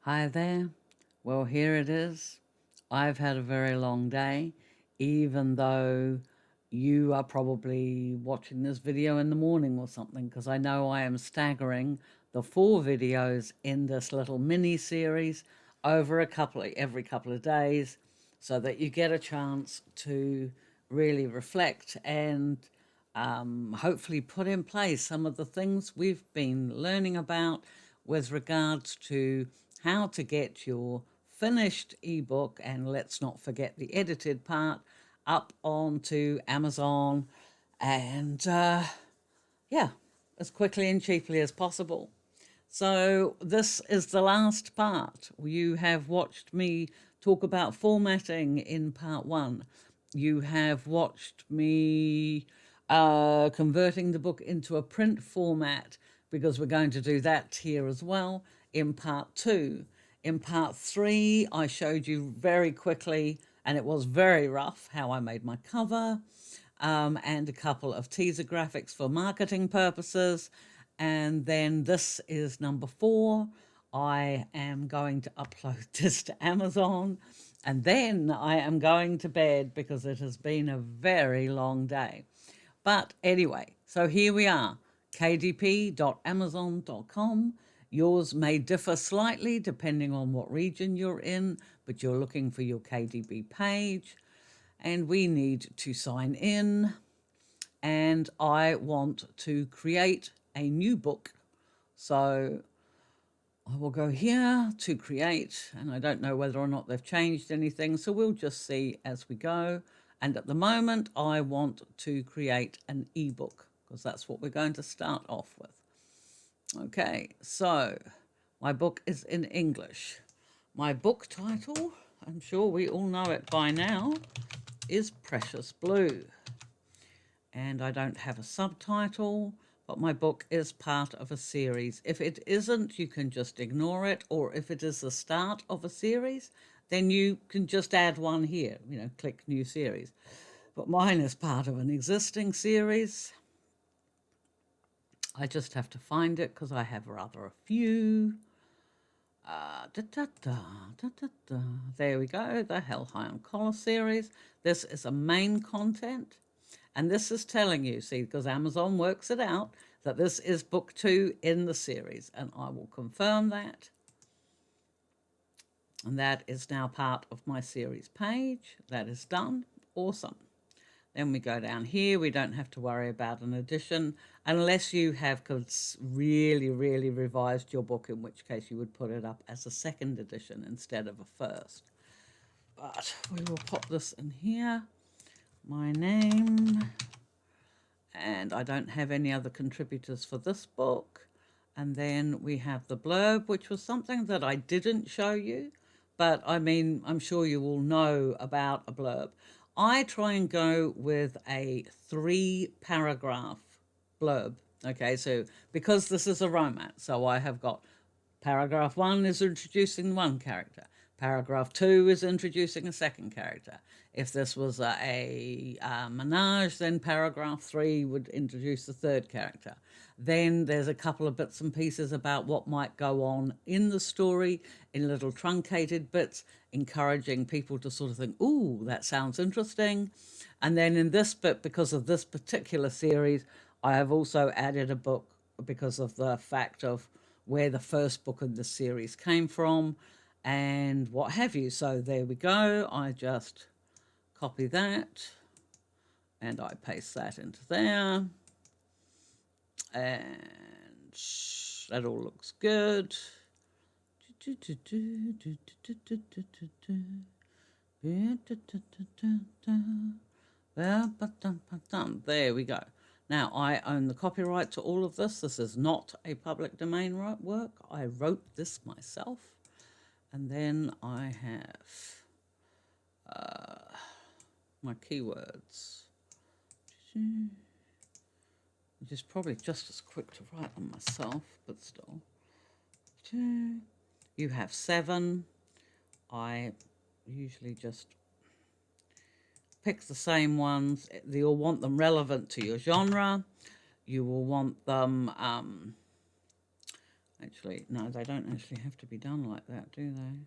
Hi there. Well, here it is. I've had a very long day, even though you are probably watching this video in the morning or something, because I know I am staggering the 4 videos in this little mini series over every couple of days so that you get a chance to really reflect and hopefully put in place some of the things we've been learning about with regards to how to get your finished ebook, and let's not forget the edited part, up onto Amazon and yeah, as quickly and cheaply as possible. So this is the last part. You have watched me talk about formatting in part 1. You have watched me converting the book into a print format, because we're going to do that here as well in part 2. In part 3, I showed you very quickly, and it was very rough, how I made my cover, and a couple of teaser graphics for marketing purposes. And then this is number 4. I am going to upload this to Amazon, and then I am going to bed because it has been a very long day. But anyway, so here we are, kdp.amazon.com. Yours may differ slightly depending on what region you're in, but you're looking for your KDP page, and we need to sign in, and I want to create a new book. So I will go here to create, and I don't know whether or not they've changed anything, so we'll just see as we go. And at the moment, I want to create an ebook because that's what we're going to start off with. Okay, so my book is in English. My book title, I'm sure we all know it by now, is Precious Blue. And I don't have a subtitle, but my book is part of a series. If it isn't, you can just ignore it, or if it is the start of a series, then you can just add one here, click new series. But mine is part of an existing series. I just have to find it because I have rather a few. There we go, the Hell High on Collar series. This is a main content. And this is telling you, see, because Amazon works it out, that this is book 2 in the series. And I will confirm that. And that is now part of my series page. That is done. Awesome. Then we go down here. We don't have to worry about an edition unless you have really, really revised your book, in which case you would put it up as a second edition instead of a first. But we will pop this in here. My name. And I don't have any other contributors for this book. And then we have the blurb, which was something that I didn't show you, but I mean, I'm sure you all know about a blurb. I try and go with a 3-paragraph blurb. Okay, so because this is a romance, so I have got paragraph 1 is introducing one character. Paragraph 2 is introducing a second character. If this was a menage, then paragraph 3 would introduce the third character. Then there's a couple of bits and pieces about what might go on in the story in little truncated bits, encouraging people to sort of think, ooh, that sounds interesting. And then in this bit, because of this particular series, I have also added a book because of the fact of where the first book in the series came from and what have you. So there we go. I just copy that and I paste that into there. And that all looks good. There we go. Now, I own the copyright to all of this. This is not a public domain work. I wrote this myself. And then I have my keywords, which is probably just as quick to write them myself, but still. You have 7. I usually just pick the same ones. You'll want them relevant to your genre. You will want them, Actually, no, they don't actually have to be done like that, do they?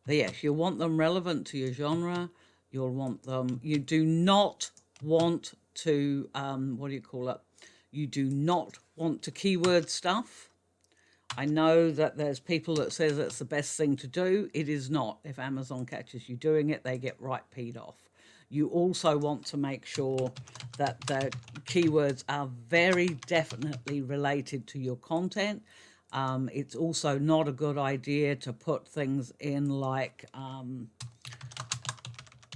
But yes, you want them relevant to your genre. You'll want them, you do not want to, what do you call it? You do not want to keyword stuff. I know that there's people that says it's the best thing to do. It is not. If Amazon catches you doing it, they get right peed off. You also want to make sure that the keywords are very definitely related to your content. It's also not a good idea to put things in like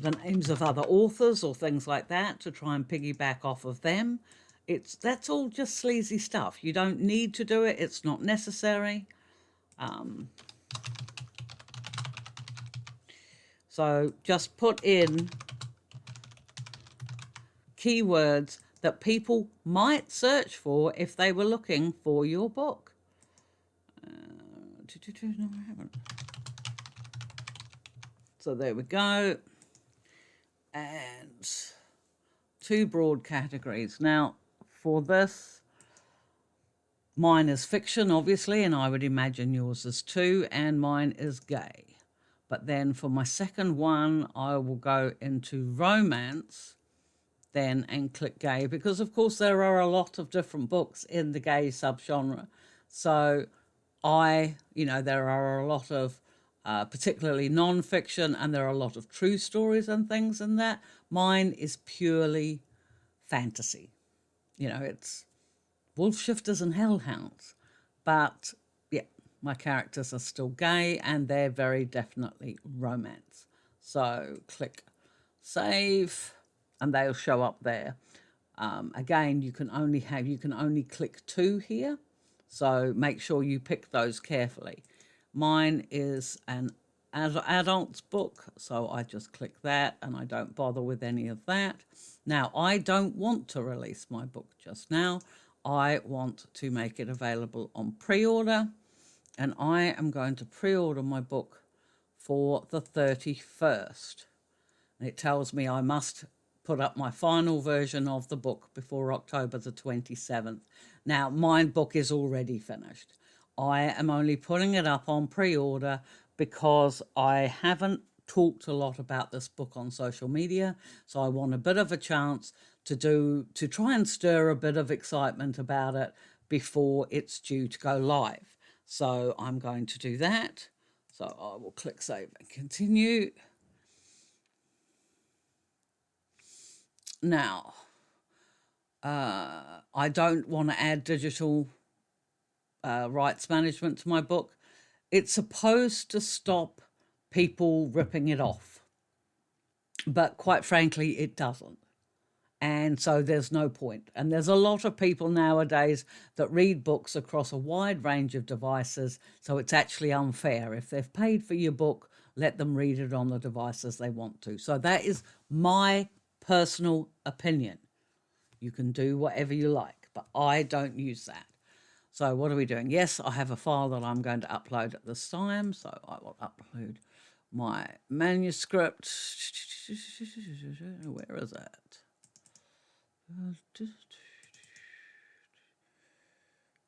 the names of other authors or things like that to try and piggyback off of them. That's all just sleazy stuff. You don't need to do it. It's not necessary. So just put in keywords that people might search for if they were looking for your book. No, I haven't. So there we go. And 2 broad categories. Now, for this, mine is fiction, obviously, and I would imagine yours is too, and mine is gay. But then for my second one, I will go into romance then and click gay, because of course there are a lot of different books in the gay subgenre. So there are a lot of particularly non-fiction, and there are a lot of true stories and things in that. Mine is purely fantasy. It's wolf shifters and hellhounds. But yeah, my characters are still gay and they're very definitely romance. So click save and they'll show up there. Again, you can only click 2 here. So make sure you pick those carefully. Mine is an adult's book, so I just click that and I don't bother with any of that. Now, I don't want to release my book just now. I want to make it available on pre-order, and I am going to pre-order my book for the 31st. And it tells me I must put up my final version of the book before October the 27th. Now, my book is already finished. I am only putting it up on pre-order because I haven't talked a lot about this book on social media, so I want a bit of a chance to try and stir a bit of excitement about it before it's due to go live. So I'm going to do that. So I will click save and continue. Now, I don't want to add digital rights management to my book. It's supposed to stop people ripping it off, but quite frankly, it doesn't. And so there's no point. And there's a lot of people nowadays that read books across a wide range of devices, so it's actually unfair. If they've paid for your book, let them read it on the devices they want to. So that is my personal opinion. You can do whatever you like, but I don't use that. So what are we doing? Yes, I have a file that I'm going to upload at this time. So I will upload my manuscript. Where is it?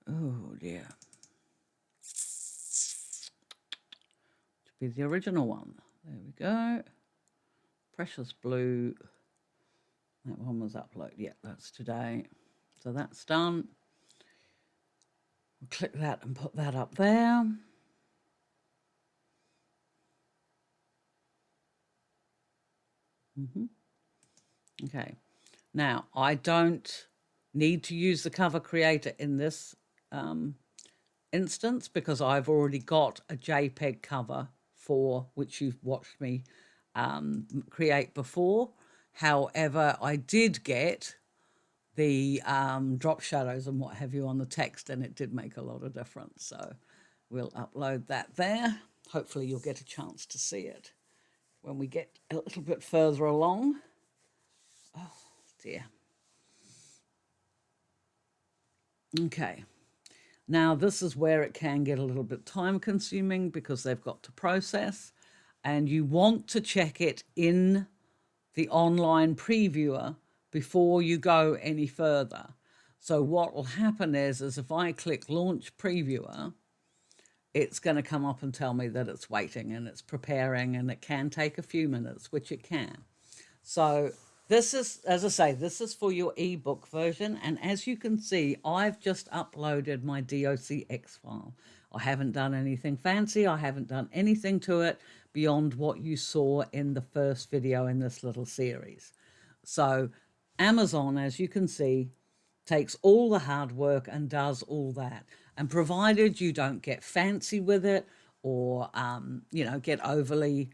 Oh dear. To be the original one. There we go. Precious Blue. That one was uploaded. Yeah, that's today. So that's done. We'll click that and put that up there. Okay. Now, I don't need to use the cover creator in this instance because I've already got a JPEG cover for which you've watched me create before. However, I did get the drop shadows and what have you on the text, and it did make a lot of difference. So we'll upload that there. Hopefully you'll get a chance to see it when we get a little bit further along. Oh dear. Okay. Now this is where it can get a little bit time consuming because they've got to process, and you want to check it in the online previewer before you go any further. So what will happen is if I click launch previewer, it's going to come up and tell me that it's waiting and it's preparing, and it can take a few minutes, which it can. So this is, as I say, this is for your ebook version. And as you can see, I've just uploaded my docx file. I haven't done anything fancy. I haven't done anything to it beyond what you saw in the first video in this little series. So Amazon, as you can see, takes all the hard work and does all that. And provided you don't get fancy with it or, get overly,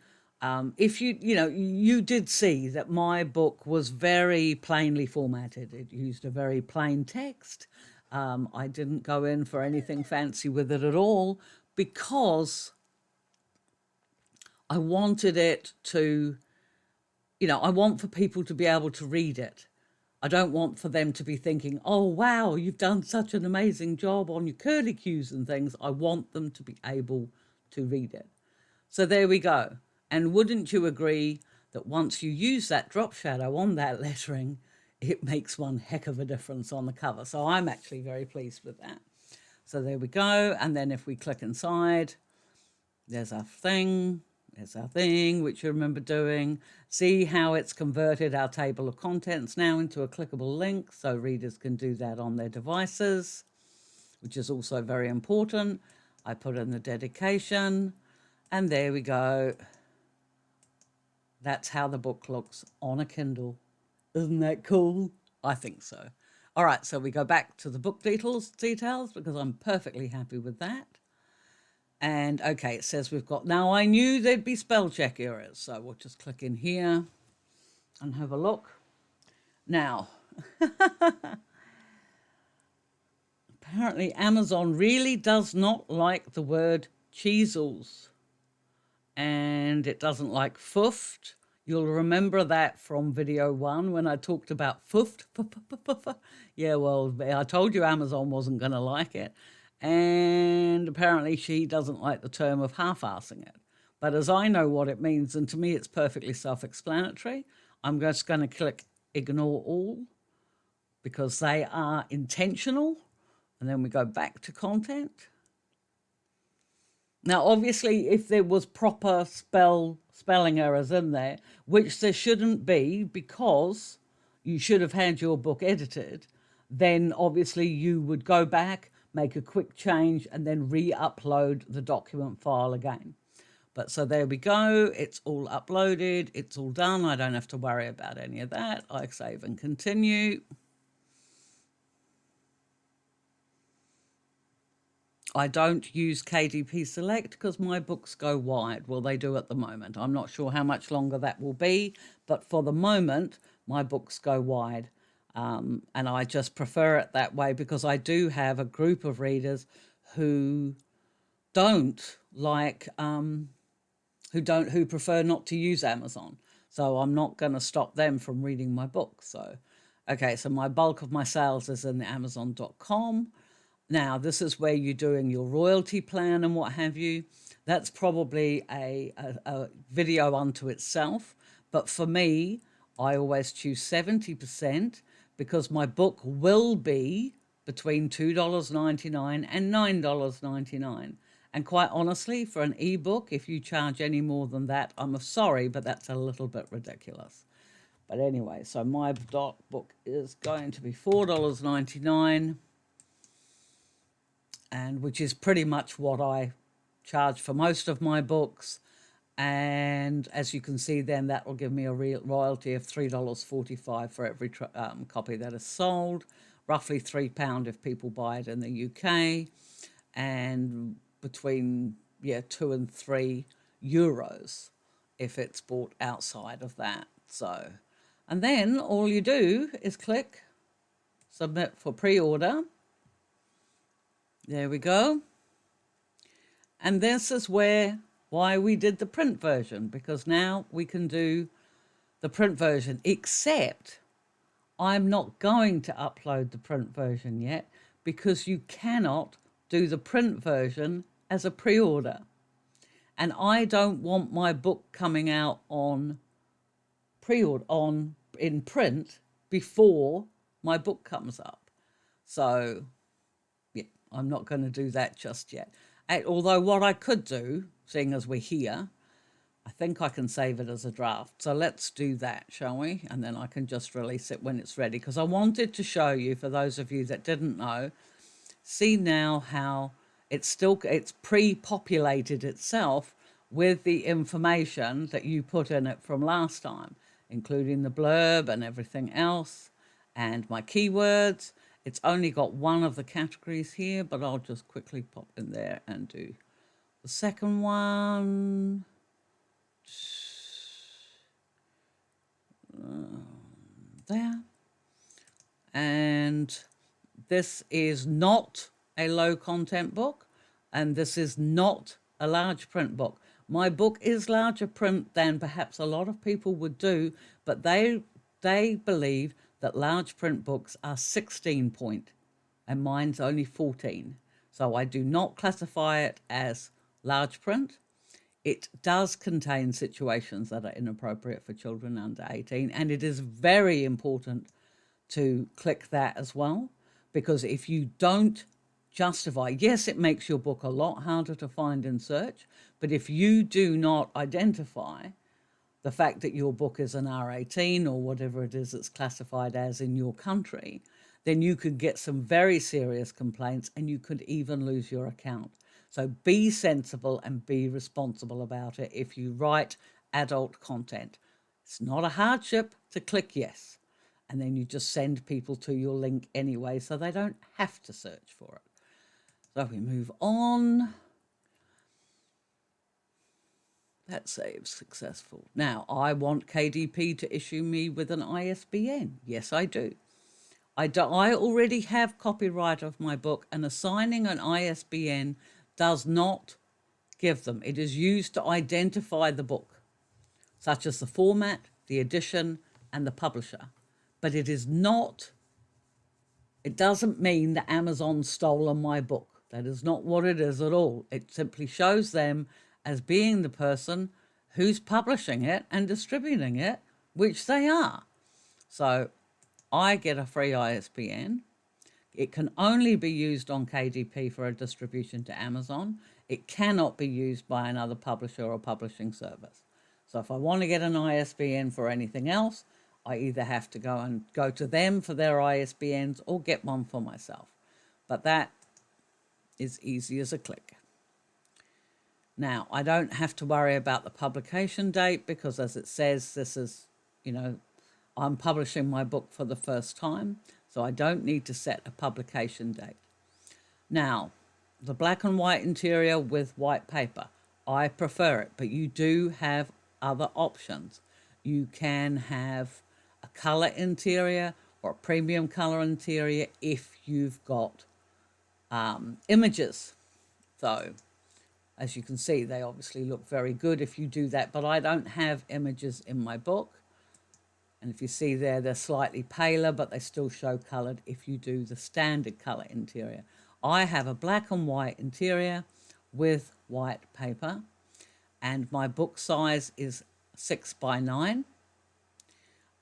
if you did see that my book was very plainly formatted. It used a very plain text. I didn't go in for anything fancy with it at all because I wanted it to, I want for people to be able to read it. I don't want for them to be thinking, oh, wow, you've done such an amazing job on your curlicues and things. I want them to be able to read it. So there we go. And wouldn't you agree that once you use that drop shadow on that lettering, it makes one heck of a difference on the cover. So I'm actually very pleased with that. So there we go. And then if we click inside, there's our thing. There's our thing, which you remember doing. See how it's converted our table of contents now into a clickable link, so readers can do that on their devices, which is also very important. I put in the dedication, and there we go. That's how the book looks on a Kindle. Isn't that cool? I think so. All right, so we go back to the book details because I'm perfectly happy with that. And okay, it says we've got, now I knew there'd be spell check errors, so we'll just click in here and have a look. Now, apparently Amazon really does not like the word cheesels, and it doesn't like foofed. You'll remember that from video 1 when I talked about foofed. Yeah, well, I told you Amazon wasn't going to like it. And apparently she doesn't like the term of half-assing it. But as I know what it means, and to me it's perfectly self-explanatory, I'm just going to click ignore all because they are intentional. And then we go back to content. Now, obviously, if there was proper spelling errors in there, which there shouldn't be because you should have had your book edited, then obviously you would go back, make a quick change, and then re-upload the document file again. But so there we go. It's all uploaded. It's all done. I don't have to worry about any of that. I save and continue. I don't use KDP Select because my books go wide. Well, they do at the moment. I'm not sure how much longer that will be, but for the moment, my books go wide. And I just prefer it that way because I do have a group of readers who don't like, who prefer not to use Amazon. So I'm not going to stop them from reading my book. So, okay, so my bulk of my sales is in the Amazon.com. Now, this is where you're doing your royalty plan and what have you. That's probably a video unto itself. But for me, I always choose 70% because my book will be between $2.99 and $9.99. And quite honestly, for an ebook, if you charge any more than that, I'm sorry, but that's a little bit ridiculous. But anyway, so my book is going to be $4.99. And which is pretty much what I charge for most of my books. And as you can see, then that will give me a royalty of $3.45 for every copy that is sold, roughly £3 if people buy it in the UK, and between 2 and 3 euros if it's bought outside of that. So, and then all you do is click submit for pre-order. There we go. And this is why we did the print version, because now we can do the print version, except I'm not going to upload the print version yet because you cannot do the print version as a pre-order. And I don't want my book coming out on pre-order in print before my book comes up. So I'm not going to do that just yet. Although what I could do, seeing as we're here, I think I can save it as a draft. So let's do that, shall we? And then I can just release it when it's ready. Because I wanted to show you, for those of you that didn't know, see now how it's pre-populated itself with the information that you put in it from last time, including the blurb and everything else and my keywords. It's only got one of the categories here, but I'll just quickly pop in there and do the second one. There. And this is not a low content book, and this is not a large print book. My book is larger print than perhaps a lot of people would do, but they believe that large print books are 16 point and mine's only 14. So I do not classify it as large print. It does contain situations that are inappropriate for children under 18, and it is very important to click that as well, because if you don't justify, yes, it makes your book a lot harder to find in search, but if you do not identify the fact that your book is an R18 or whatever it is it's classified as in your country, then you could get some very serious complaints and you could even lose your account. So be sensible and be responsible about it if you write adult content. It's not a hardship to click yes. And then you just send people to your link anyway, so they don't have to search for it. So we move on. That saves successful. Now, I want KDP to issue me with an ISBN. Yes, I do. I already have copyright of my book, and assigning an ISBN does not give them. It is used to identify the book, such as the format, the edition, and the publisher. But it is not, it doesn't mean that Amazon's stolen my book. That is not what it is at all. It simply shows them as being the person who's publishing it and distributing it, which they are. So I get a free ISBN. It can only be used on KDP for a distribution to Amazon. It cannot be used by another publisher or publishing service. So if I want to get an ISBN for anything else, I either have to go to them for their ISBNs or get one for myself. But that is easy as a click. Now, I don't have to worry about the publication date because, as it says, this is, I'm publishing my book for the first time, so I don't need to set a publication date. Now, the black and white interior with white paper, I prefer it, but you do have other options. You can have a color interior or a premium color interior if you've got images. So, as you can see, they obviously look very good if you do that, but I don't have images in my book. And if you see there, they're slightly paler, but they still show colored if you do the standard color interior. I have a black and white interior with white paper, and my book size is 6x9.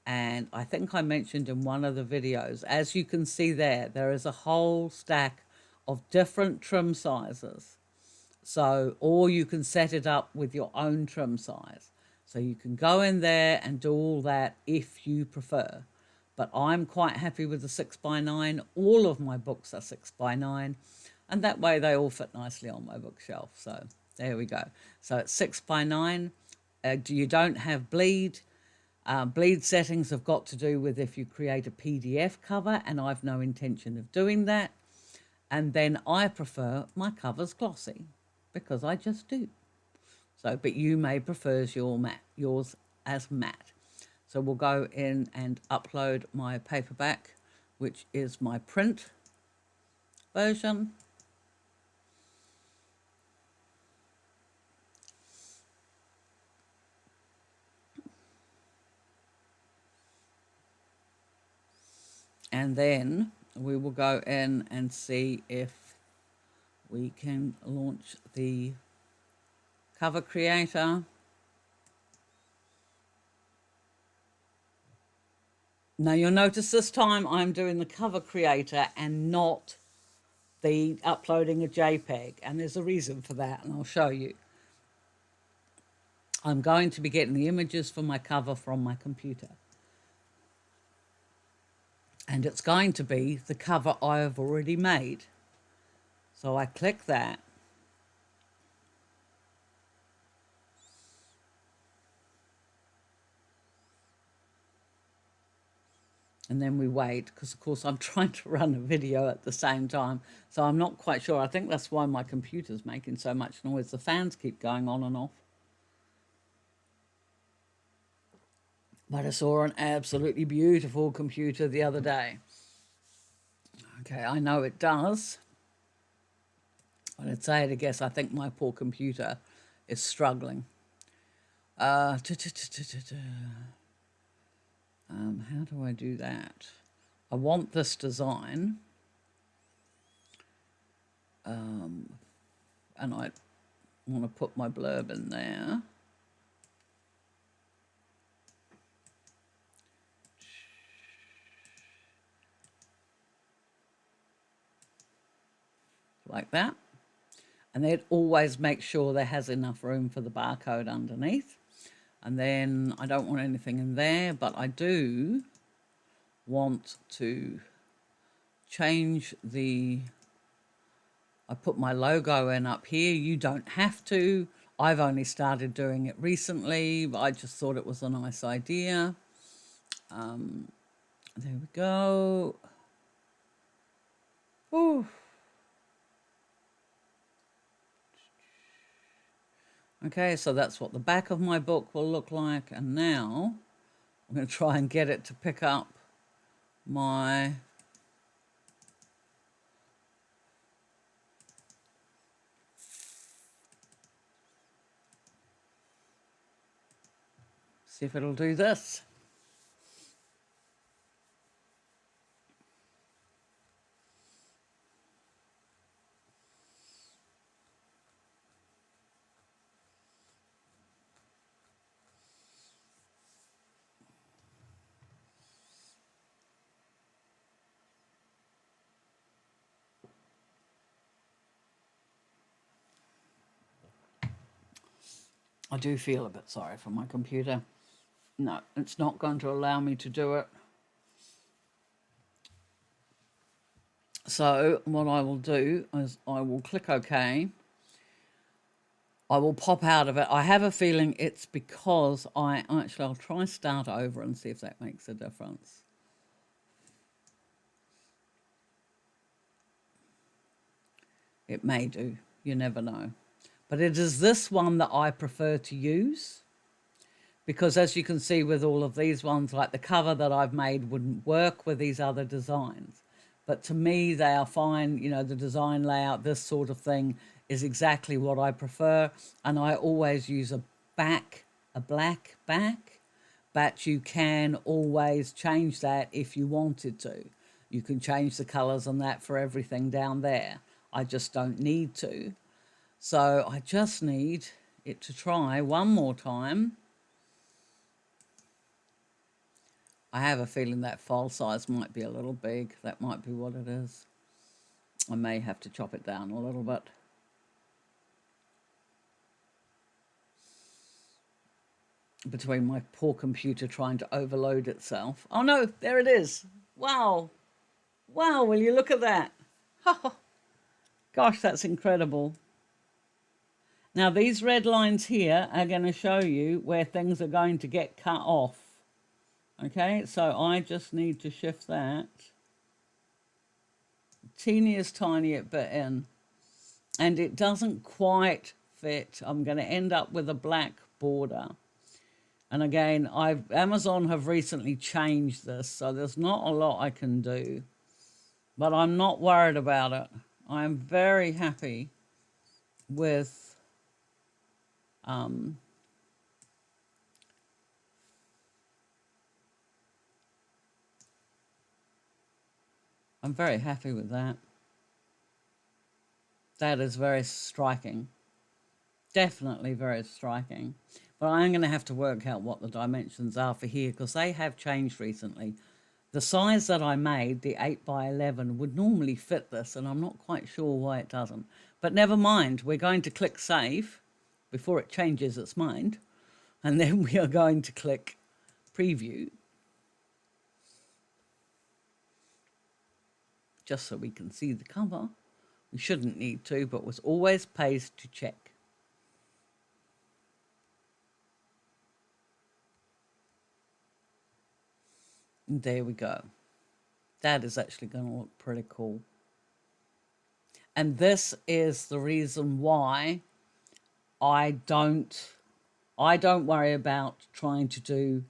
And I think I mentioned in one of the videos, as you can see there is a whole stack of different trim sizes. So, or you can set it up with your own trim size. So you can go in there and do all that if you prefer. But I'm quite happy with the 6x9. All of my books are 6x9. And that way they all fit nicely on my bookshelf. So there we go. So it's 6x9. You don't have bleed. Bleed settings have got to do with if you create a PDF cover, and I've no intention of doing that. And then I prefer my covers glossy because I just do. So, but you may prefer yours as matte. So we'll go in and upload my paperback, which is my print version. And then we will go in and see if we can launch the cover creator. Now you'll notice this time I'm doing the cover creator and not the uploading a JPEG, and there's a reason for that, and I'll show you. I'm going to be getting the images for my cover from my computer. And it's going to be the cover I have already made. So I click that. And then we wait, because of course I'm trying to run a video at the same time. So I'm not quite sure. I think that's why my computer's making so much noise. The fans keep going on and off. But I saw an absolutely beautiful computer the other day. Okay, I know it does. But I'd say it, I guess, I think my poor computer is struggling. How do I do that? I want this design. And I want to put my blurb in there. Like that. And then always make sure there has enough room for the barcode underneath. And then I don't want anything in there, but I do want to change the... I put my logo in up here. You don't have to. I've only started doing it recently, but I just thought it was a nice idea. There we go. Ooh. Okay, so that's what the back of my book will look like. And now I'm going to try and get it to pick up my... See if it'll do this. I do feel a bit sorry for my computer. No, it's not going to allow me to do it. So what I will do is I will click OK. I will pop out of it. I have a feeling it's because I'll try start over and see if that makes a difference. It may do. You never know. But it is this one that I prefer to use, because as you can see with all of these ones, like the cover that I've made wouldn't work with these other designs. But to me, they are fine. You know, the design layout, this sort of thing is exactly what I prefer. And I always use a black back, but you can always change that if you wanted to. You can change the colors and that for everything down there. I just don't need to. So I just need it to try one more time. I have a feeling that file size might be a little big. That might be what it is. I may have to chop it down a little bit. Between my poor computer trying to overload itself. Oh no, there it is. Wow. Wow, will you look at that? Gosh, that's incredible. Now, these red lines here are going to show you where things are going to get cut off. Okay, so I just need to shift that teeniest tiny bit in. And it doesn't quite fit. I'm going to end up with a black border. And again, Amazon have recently changed this, so there's not a lot I can do. But I'm not worried about it. I'm very happy with I'm very happy with that. That is very striking. Definitely very striking. But I'm going to have to work out what the dimensions are for here, because they have changed recently. The size that I made, the 8 by 11, would normally fit this, and I'm not quite sure why it doesn't. But never mind, we're going to click save before it changes its mind, and then we are going to click preview, just so we can see the cover. We shouldn't need to, but was always pays to check. And there we go. That is actually going to look pretty cool. And this is the reason why I don't worry about trying to do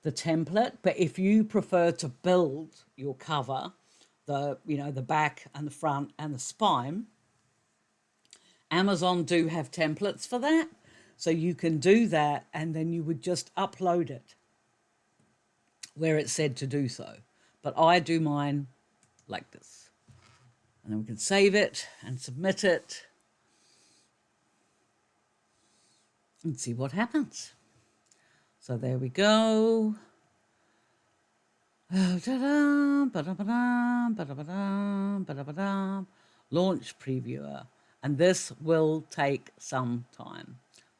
the template. But if you prefer to build your cover, the back and the front and the spine, Amazon do have templates for that. So you can do that, and then you would just upload it where it said to do so. But I do mine like this. And then we can save it and submit it and see what happens. So there we go. Launch previewer. And this will take some time.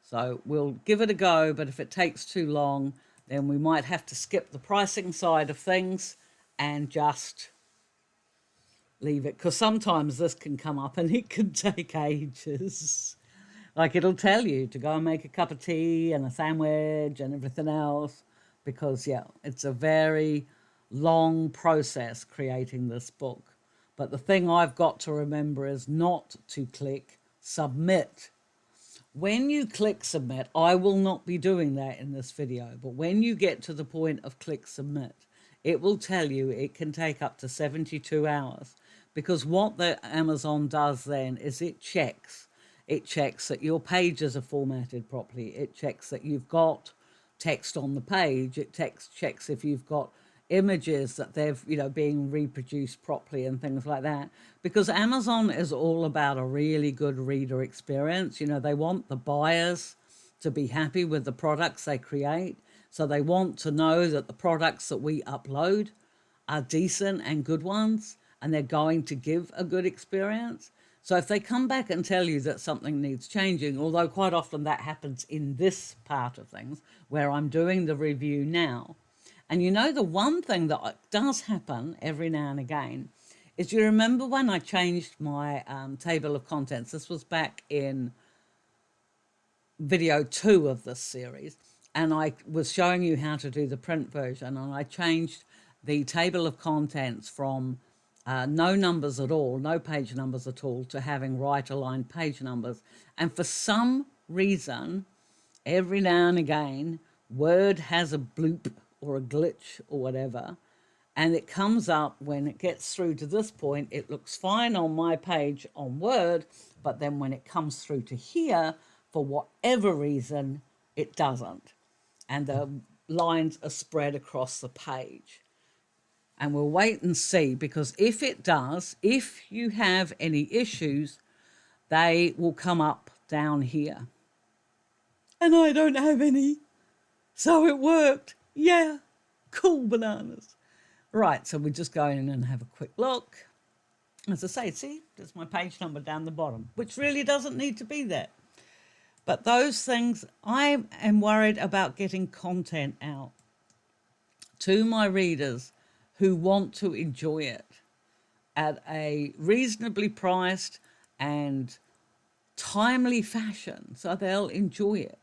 So we'll give it a go, but if it takes too long, then we might have to skip the pricing side of things and just leave it. Because sometimes this can come up and it can take ages. Like it'll tell you to go and make a cup of tea and a sandwich and everything else. Because, yeah, it's a very long process creating this book. But the thing I've got to remember is not to click submit. When you click submit, I will not be doing that in this video, but when you get to the point of click submit, it will tell you it can take up to 72 hours, because what the Amazon does then is it checks that your pages are formatted properly, it checks that you've got text on the page, it checks if you've got images that they've being reproduced properly and things like that, because Amazon is all about a really good reader experience. They want the buyers to be happy with the products they create, so they want to know that the products that we upload are decent and good ones, and they're going to give a good experience. So if they come back and tell you that something needs changing, although quite often that happens in this part of things where I'm doing the review now. And the one thing that does happen every now and again is, you remember when I changed my table of contents? This was back in video 2 of this series, and I was showing you how to do the print version, and I changed the table of contents from no numbers at all, no page numbers at all, to having right aligned page numbers. And for some reason, every now and again, Word has a bloop or a glitch or whatever, and it comes up when it gets through to this point. It looks fine on my page on Word, but then when it comes through to here, for whatever reason, it doesn't, and the lines are spread across the page. And we'll wait and see, because if it does, if you have any issues, they will come up down here. And I don't have any, so it worked. Yeah, cool bananas. Right, so we just go in and have a quick look. As I say, see, there's my page number down the bottom, which really doesn't need to be there. But those things, I am worried about getting content out to my readers who want to enjoy it at a reasonably priced and timely fashion, so they'll enjoy it.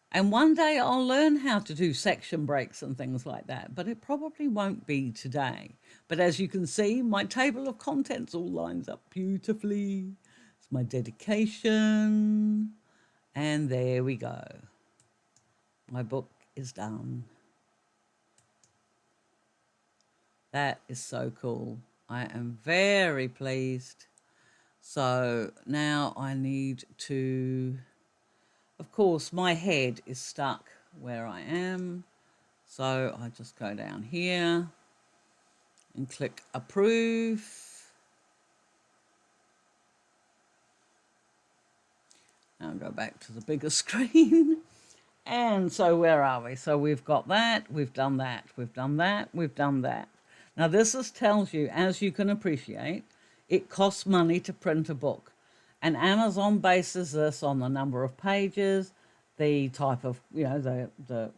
And one day I'll learn how to do section breaks and things like that, but it probably won't be today. But as you can see, my table of contents all lines up beautifully. It's my dedication. And there we go. My book is done. That is so cool. I am very pleased. So now I need to... Of course, my head is stuck where I am, so I just go down here and click approve. Now go back to the bigger screen. And so where are we? So we've got that, we've done that, we've done that, we've done that. Now tells you, as you can appreciate, it costs money to print a book. And Amazon bases this on the number of pages, the type of, the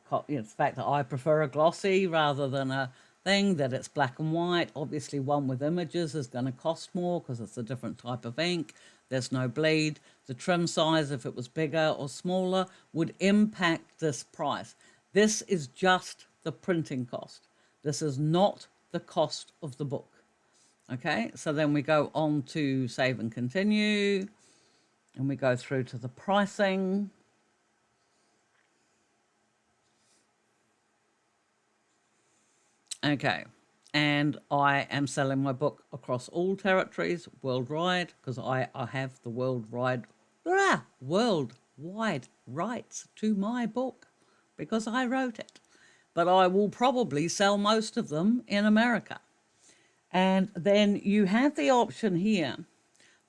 fact that I prefer a glossy rather than a thing, that it's black and white. Obviously, one with images is going to cost more because it's a different type of ink. There's no bleed. The trim size, if it was bigger or smaller, would impact this price. This is just the printing cost. This is not the cost of the book. Okay, so then we go on to save and continue, and we go through to the pricing. Okay, and I am selling my book across all territories worldwide because I have the worldwide rights to my book because I wrote it. But I will probably sell most of them in America. And then you have the option here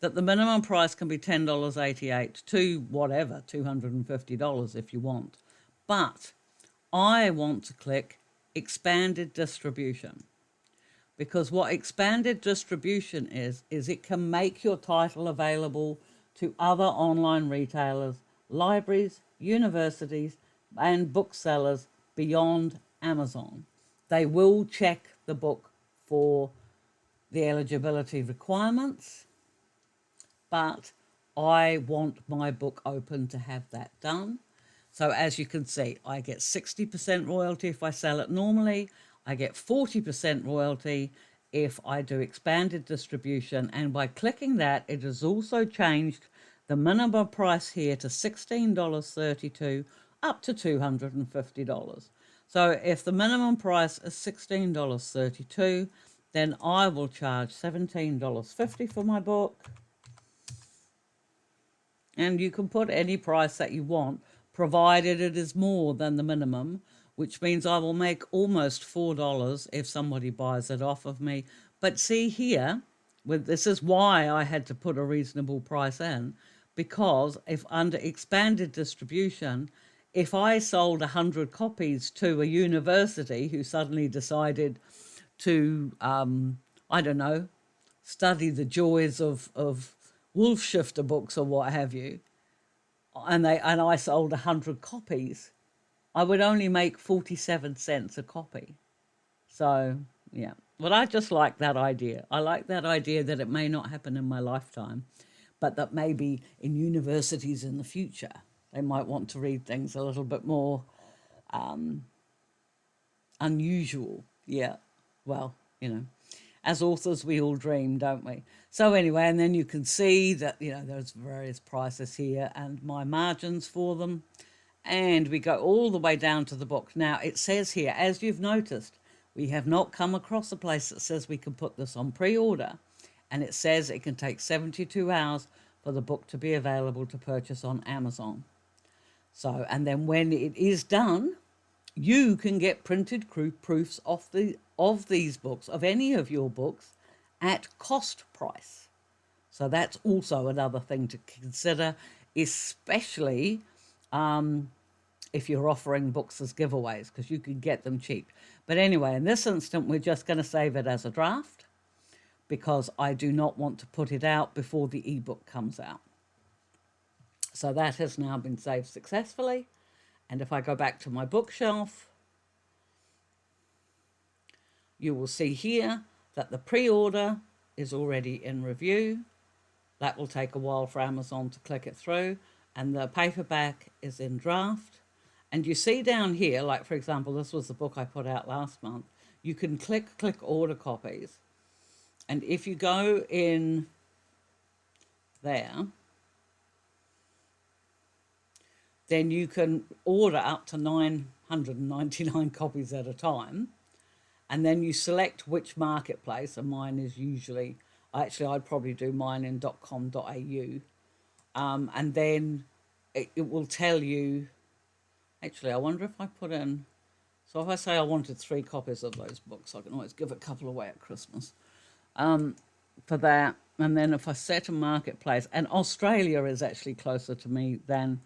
that the minimum price can be $10.88 to whatever, $250 if you want. But I want to click expanded distribution, because what expanded distribution is it can make your title available to other online retailers, libraries, universities, and booksellers beyond Amazon. They will check the book for the eligibility requirements, but I want my book open to have that done. So as you can see, I get 60% royalty if I sell it normally. I get 40% royalty if I do expanded distribution. And by clicking that, it has also changed the minimum price here to $16.32 up to $250. So if the minimum price is $16.32, then I will charge $17.50 for my book. And you can put any price that you want, provided it is more than the minimum, which means I will make almost $4 if somebody buys it off of me. But see here, this is why I had to put a reasonable price in, because if under expanded distribution, if I sold 100 copies to a university who suddenly decided to, I don't know, study the joys of wolf shifter books or what have you, and I sold 100 copies, I would only make 47 cents a copy. So yeah, but I just like that idea. I like that idea that it may not happen in my lifetime, but that maybe in universities in the future they might want to read things a little bit more unusual. Yeah, well, as authors we all dream, don't we? So anyway, and then you can see that there's various prices here and my margins for them, and we go all the way down to the book. Now it says here, as you've noticed, we have not come across a place that says we can put this on pre-order, and it says it can take 72 hours for the book to be available to purchase on Amazon. So, and then when it is done, you can get printed proofs of these books, of any of your books, at cost price. So that's also another thing to consider, especially if you're offering books as giveaways, because you can get them cheap. But anyway, in this instant, we're just going to save it as a draft because I do not want to put it out before the ebook comes out. So that has now been saved successfully. And if I go back to my bookshelf, you will see here that the pre-order is already in review. That will take a while for Amazon to click it through. And the paperback is in draft. And you see down here, like for example, this was the book I put out last month. You can click order copies. And if you go in there, then you can order up to 999 copies at a time. And then you select which marketplace, and mine is usually, actually I'd probably do mine in .com.au. And then it will tell you, actually I wonder if I put in, so if I say I wanted 3 copies of those books, I can always give a couple away at Christmas for that. And then if I set a marketplace, and Australia is actually closer to me than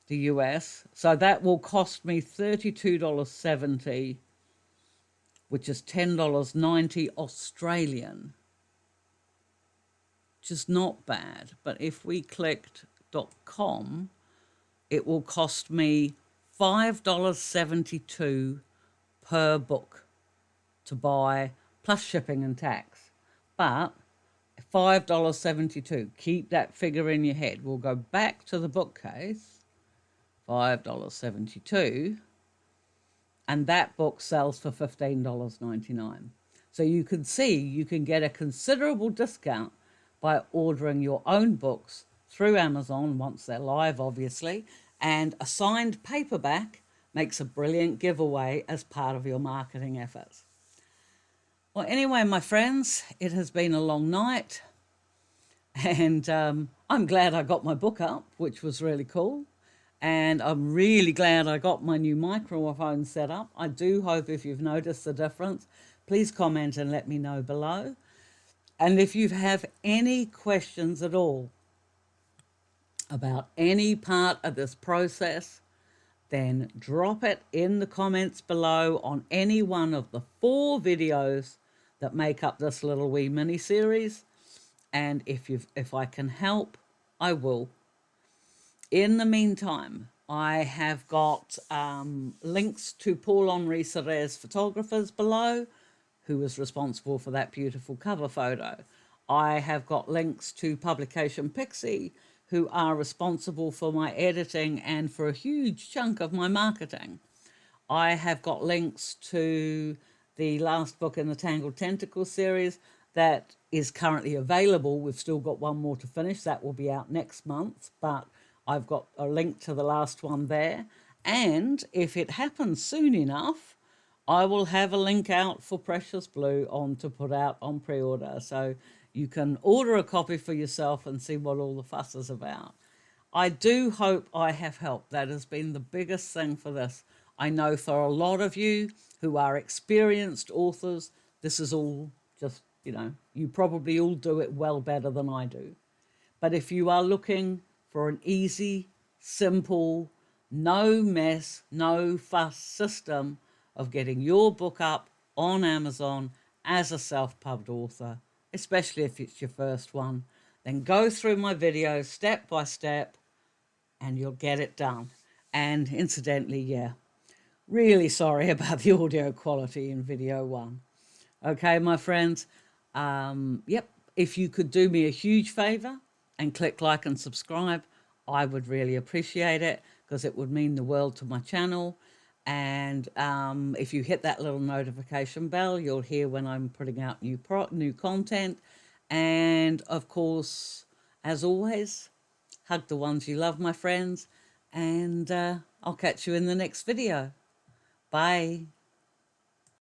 the US, so that will cost me $32.70 which is $10.90 Australian, which is not bad. But if we clicked .com, it will cost me $5.72 per book to buy, plus shipping and tax. But $5.72, keep that figure in your head. We'll go back to the bookcase, $5.72, and that book sells for $15.99. So you can see you can get a considerable discount by ordering your own books through Amazon once they're live, obviously, and a signed paperback makes a brilliant giveaway as part of your marketing efforts. Well, anyway, my friends, it has been a long night, and I'm glad I got my book up, which was really cool. And I'm really glad I got my new microphone set up. I do hope if you've noticed the difference, please comment and let me know below. And if you have any questions at all about any part of this process, then drop it in the comments below on any one of the 4 videos that make up this little wee mini series. And if I can help, I will. In the meantime, I have got links to Paul-Henri Serre's photographers below, who was responsible for that beautiful cover photo. I have got links to Publication Pixie, who are responsible for my editing and for a huge chunk of my marketing. I have got links to the last book in the Tangled Tentacle series that is currently available. We've still got one more to finish. That will be out next month, but I've got a link to the last one there. And if it happens soon enough, I will have a link out for Precious Blue on to put out on pre-order. So you can order a copy for yourself and see what all the fuss is about. I do hope I have helped. That has been the biggest thing for this. I know for a lot of you who are experienced authors, this is all just, you probably all do it well better than I do. But if you are looking for an easy, simple, no mess, no fuss system of getting your book up on Amazon as a self-pubbed author, especially if it's your first one, then go through my videos step by step and you'll get it done. And incidentally, yeah, really sorry about the audio quality in video 1. Okay, my friends, yep, if you could do me a huge favor and click like and subscribe, I would really appreciate it, because it would mean the world to my channel. And if you hit that little notification bell, you'll hear when I'm putting out new content. And of course, as always, hug the ones you love, my friends, and I'll catch you in the next video. Bye.